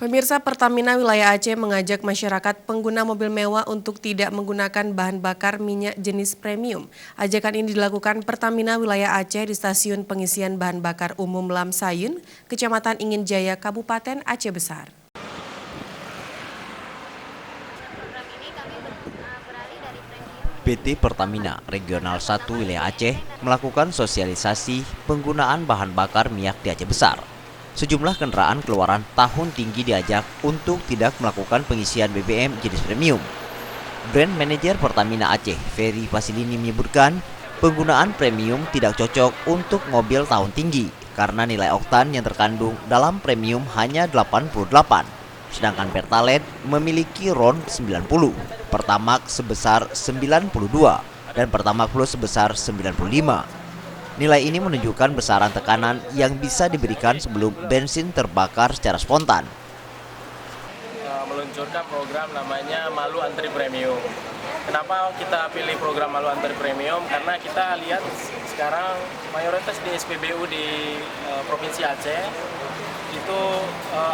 Pemirsa, Pertamina Wilayah Aceh mengajak masyarakat pengguna mobil mewah untuk tidak menggunakan bahan bakar minyak jenis premium. Ajakan ini dilakukan Pertamina Wilayah Aceh di stasiun pengisian bahan bakar umum Lamsayun, Kecamatan Ingin Jaya, Kabupaten Aceh Besar. PT Pertamina Regional 1 Wilayah Aceh melakukan sosialisasi penggunaan bahan bakar minyak di Aceh Besar. Sejumlah kendaraan keluaran tahun tinggi diajak untuk tidak melakukan pengisian BBM jenis premium. Brand Manager Pertamina Aceh, Ferry Fasilini menyebutkan, penggunaan premium tidak cocok untuk mobil tahun tinggi karena nilai oktan yang terkandung dalam premium hanya 88, sedangkan Pertalite memiliki RON 90, Pertamax sebesar 92, dan Pertamax Plus sebesar 95. Nilai ini menunjukkan besaran tekanan yang bisa diberikan sebelum bensin terbakar secara spontan. Meluncurkan program namanya Malu Antri Premium. Kenapa kita pilih program Malu Antri Premium? Karena kita lihat sekarang mayoritas di SPBU di Provinsi Aceh itu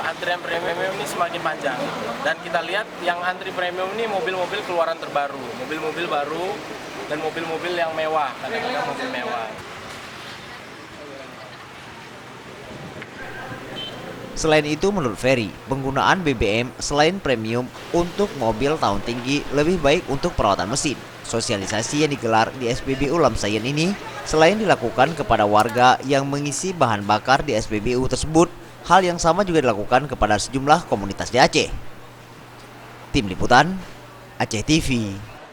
antrian premium ini semakin panjang. Dan kita lihat yang antri premium ini mobil-mobil keluaran terbaru, mobil-mobil baru dan mobil-mobil yang mewah, kadang-kadang mobil mewah. Selain itu, menurut Ferry, penggunaan BBM selain premium untuk mobil tahun tinggi lebih baik untuk perawatan mesin. Sosialisasi yang digelar di SPBU Lamsayun ini selain dilakukan kepada warga yang mengisi bahan bakar di SPBU tersebut, hal yang sama juga dilakukan kepada sejumlah komunitas di Aceh. Tim Liputan, Aceh TV.